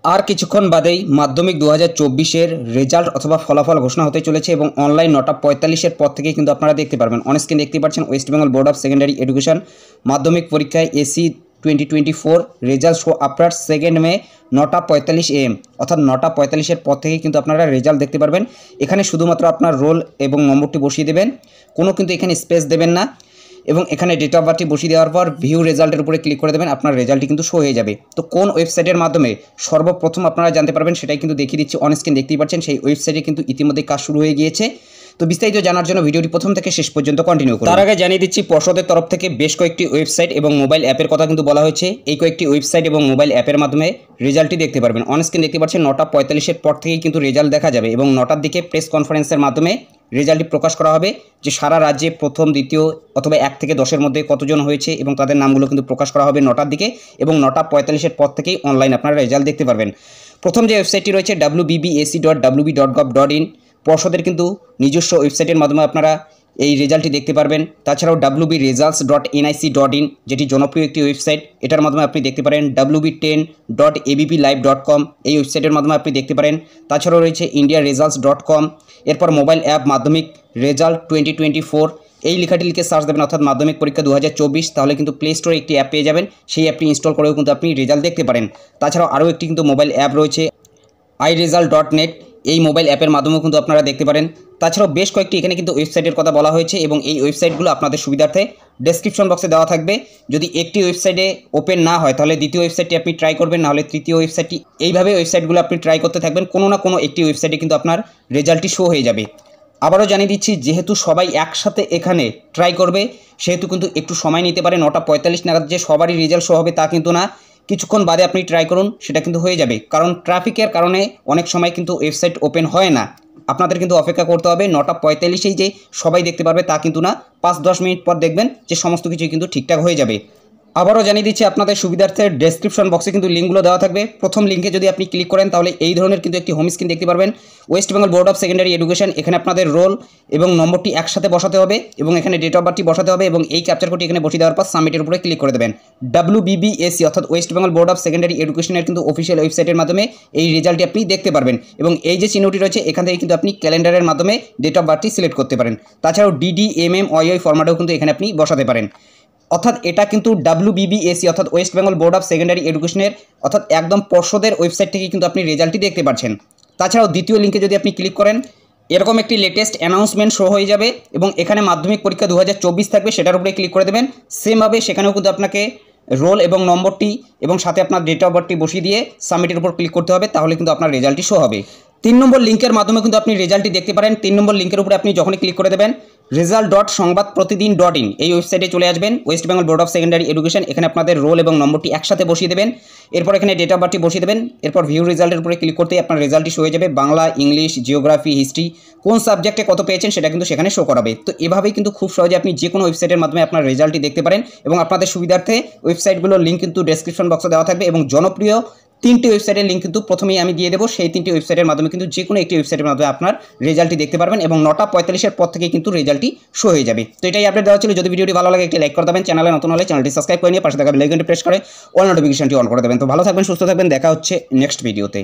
আর কিছুক্ষণ বাদেই মাধ্যমিক 2024-এর রেজাল্ট অথবা ফলাফল ঘোষণা হতে চলেছে এবং অনলাইন 9:45-এর পর থেকে কিন্তু আপনারা দেখতে পারবেন। অন স্ক্রিন দেখতে পাচ্ছেন West Bengal board of secondary education মাধ্যমিক পরীক্ষায় AC 2024 result show after 2 May 9:45 AM অর্থাৎ 9:45-এর পর থেকে কিন্তু আপনারা রেজাল্ট দেখতে পারবেন। এখানে শুধুমাত্র আপনার রোল এবং নম্বরটি বসিয়ে দেবেন, কোনো কিন্তু এখানে স্পেস দেবেন না এবং এখানে ডেট অফ বার্থটি বসিয়ে দেওয়ার পর ভিউ রেজাল্টের উপরে ক্লিক করে দেবেন, আপনার রেজাল্টটি কিন্তু শো হয়ে যাবে। তো কোন ওয়েবসাইটের মাধ্যমে সর্বপ্রথম আপনারা জানতে পারবেন সেটাই কিন্তু দেখিয়ে দিচ্ছি। অন স্ক্রিন দেখতেই পাচ্ছেন সেই ওয়েবসাইটে কিন্তু ইতিমধ্যে কাজ শুরু হয়ে গিয়েছে। তো বিস্তারিত জানার জন্য ভিডিওটি প্রথম থেকে শেষ পর্যন্ত কন্টিনিউ করুন। তার আগে জানিয়ে দিচ্ছি পর্ষদের তরফ থেকে বেশ কয়েকটি ওয়েবসাইট এবং মোবাইল অ্যাপের কথা কিন্তু বলা হয়েছে। এই কয়েকটি ওয়েবসাইট এবং মোবাইল অ্যাপের মাধ্যমে রেজাল্টটি দেখতে পারবেন। অন স্ক্রিন দেখতে পাচ্ছেন 9:45-এর পর থেকেই কিন্তু রেজাল্ট দেখা যাবে এবং 9টার দিকে প্রেস কনফারেন্সের মাধ্যমে রেজাল্টটি প্রকাশ করা হবে যে সারা রাজ্যে প্রথম, দ্বিতীয় অথবা 1 থেকে 10-এর মধ্যে কতজন হয়েছে এবং তাদের নামগুলো কিন্তু প্রকাশ করা হবে 9টার দিকে এবং 9:45-এর পর থেকেই অনলাইন আপনারা রেজাল্ট দেখতে পারবেন। প্রথম যে ওয়েবসাইটটি রয়েছে wbbac.wb.gov.in, পর্ষদের কিন্তু নিজস্ব ওয়েবসাইটের মাধ্যমে আপনারা এই রেজাল্টটি দেখতে পারবেন। তাছাড়াও wbresults.nic.in যেটি জনপ্রিয় একটি ওয়েবসাইট, এটার মাধ্যমে আপনি দেখতে পারেন। wb10.abplive.com এই ওয়েবসাইটের মাধ্যমে আপনি দেখতে পারেন। তাছাড়াও রয়েছে indiaresults.com। এরপর মোবাইল অ্যাপ মাধ্যমিক রেজাল্ট 2024 এই লেখাটি লিখে সার্চ দেবেন অর্থাৎ মাধ্যমিক পরীক্ষা 2024, তাহলে কিন্তু প্লে স্টোরে একটি অ্যাপ পেয়ে যাবেন। সেই অ্যাপটি ইনস্টল করেও কিন্তু আপনি রেজাল্ট দেখতে পারেন। তাছাড়াও আরও একটি কিন্তু মোবাইল অ্যাপ রয়েছে iresult.net, এই মোবাইল অ্যাপের মাধ্যমেও কিন্তু আপনারা দেখতে পারেন। তাছাড়াও বেশ কয়েকটি এখানে কিন্তু ওয়েবসাইটের কথা বলা হয়েছে এবং এই ওয়েবসাইটগুলো আপনাদের সুবিধার্থে ডেসক্রিপশন বক্সে দেওয়া থাকবে। যদি একটি ওয়েবসাইটে ওপেন না হয় তাহলে দ্বিতীয় ওয়েবসাইটটি আপনি ট্রাই করবেন, নাহলে তৃতীয় ওয়েবসাইটটি, এইভাবে ওয়েবসাইটগুলো আপনি ট্রাই করতে থাকবেন। কোনো না কোনো একটি ওয়েবসাইটে কিন্তু আপনার রেজাল্টটি শো হয়ে যাবে। আবারও জানিয়ে দিচ্ছি, যেহেতু সবাই একসাথে এখানে ট্রাই করবে সেহেতু কিন্তু একটু সময় নিতে পারে। 9:45 নাগাদ যে সবারই রেজাল্ট শো হবে তা কিন্তু না, কিছুক্ষণ বাদে আপনি ট্রাই করুন, সেটা কিন্তু হয়ে যাবে। কারণ ট্রাফিকের কারণে অনেক সময় কিন্তু ওয়েবসাইট ওপেন হয় না, আপনাদের কিন্তু অপেক্ষা করতে হবে। 9:45-এই যে সবাই দেখতে পারবে তা কিন্তু না, 5-10 মিনিট পর দেখবেন যে সমস্ত কিছুই কিন্তু ঠিকঠাক হয়ে যাবে। আবারও জানিয়ে দিচ্ছি আপনাদের সুবিধার্থে ডেসক্রিপশন বক্সে কিন্তু লিঙ্কগুলো দেওয়া থাকবে। প্রথম লিঙ্কে যদি আপনি ক্লিক করেন তাহলে এই ধরনের কিন্তু একটি হোম স্ক্রিন দেখতে পারবেন। West Bengal board of secondary education, এখানে আপনাদের রোল এবং নম্বরটি একসাথে বসাতে হবে এবং এখানে ডেট অফ বার্থটি বসাতে হবে এবং এই ক্যাপচার কোডটি এখানে বসিয়ে দেওয়ার পর সাবমিটের উপরে ক্লিক করে দেবেন। WBBAC অর্থাৎ West Bengal board of secondary এডুকেশনের কিন্তু অফিসিয়াল ওয়েবসাইটের মাধ্যমে এই রেজাল্টটি আপনি দেখতে পারবেন এবং এই যে চিহ্নটি রয়েছে এখান থেকে কিন্তু আপনি ক্যালেন্ডারের মাধ্যমে ডেট অফ বার্থটি সিলেক্ট করতে পারেন। তাছাড়াও DDMMYY ফরম্যাটেও কিন্তু এখানে আপনি বসাতে পারেন। অর্থাৎ এটা কিন্তু WBBAC অর্থাৎ West Bengal board of secondary এডুকেশনের অর্থাৎ একদম পর্ষদের ওয়েবসাইট থেকে কিন্তু আপনি রেজাল্টটি দেখতে পাচ্ছেন। তাছাড়াও দ্বিতীয় লিঙ্কে যদি আপনি ক্লিক করেন এরকম একটি লেটেস্ট অ্যানাউন্সমেন্ট শো হয়ে যাবে এবং এখানে মাধ্যমিক পরীক্ষা 2024 থাকবে, সেটার উপরে ক্লিক করে দেবেন। সেমভাবে সেখানেও কিন্তু আপনাকে রোল এবং নম্বরটি এবং সাথে আপনার ডেট অফ বার্থটি বসিয়ে দিয়ে সাবমিটের উপর ক্লিক করতে হবে, তাহলে কিন্তু আপনার রেজাল্টটি শো হবে। 3 নম্বর লিঙ্কের মাধ্যমে কিন্তু আপনি রেজাল্টটি দেখতে পারেন। 3 নম্বর লিঙ্কের উপরে আপনি যখনই ক্লিক করে দেবেন result.সংবাদপ্রতিদিন.in এই ওয়েবসাইটে চলে আসবেন। West Bengal board of secondary education, এখানে আপনাদের রোল এবং নম্বরটি একসাথে বসিয়ে দেবেন। এরপর এখানে ডেট অফ বার্থটি বসিয়ে দেবেন। এরপর ভিউ রেজাল্টের উপরে ক্লিক করতেই আপনার রেজাল্টটি শো হয়ে যাবে। বাংলা, ইংলিশ, জিওগ্রাফি, হিস্ট্রি কোন সাবজেক্টে কত পেয়েছেন সেটা কিন্তু সেখানে শো করাবে। তো এভাবেই কিন্তু খুব সহজে আপনি যে কোনো ওয়েবসাইটের মাধ্যমে আপনার রেজাল্টটি দেখতে পারেন এবং আপনাদের সুবিধার্থে ওয়েবসাইটগুলোর লিঙ্ক কিন্তু ডেসক্রিপশন বক্সে দেওয়া থাকবে এবং জনপ্রিয় 3টি ওয়েবসাইটের লিঙ্ক কিন্তু প্রথমেই আমি দিয়ে দেবো। সেই 3টি ওয়েবসাইটের মাধ্যমে কিন্তু যে কোনো একটি ওয়েবসাইটের মাধ্যমে আপনার রেজাল্টটি দেখতে পারবেন এবং 9:45-এর পর থেকে কিন্তু রেজাল্টটি শো হয়ে যাবে। তো এটাই আপডেট দেওয়া ছিল। যদি ভিডিওটি ভালো লাগে একটি লাইক করে দেবেন, চ্যানেলে নতুন হলে চ্যানেলটি সাবস্ক্রাইব করে নিয়ে পাশে থাকা বেল আইকনটি প্রেস করে অল নোটিফিকেশনটি অন করে দেবেন। তো ভালো থাকবেন, সুস্থ থাকবেন, দেখা হচ্ছে নেক্সট ভিডিওতে।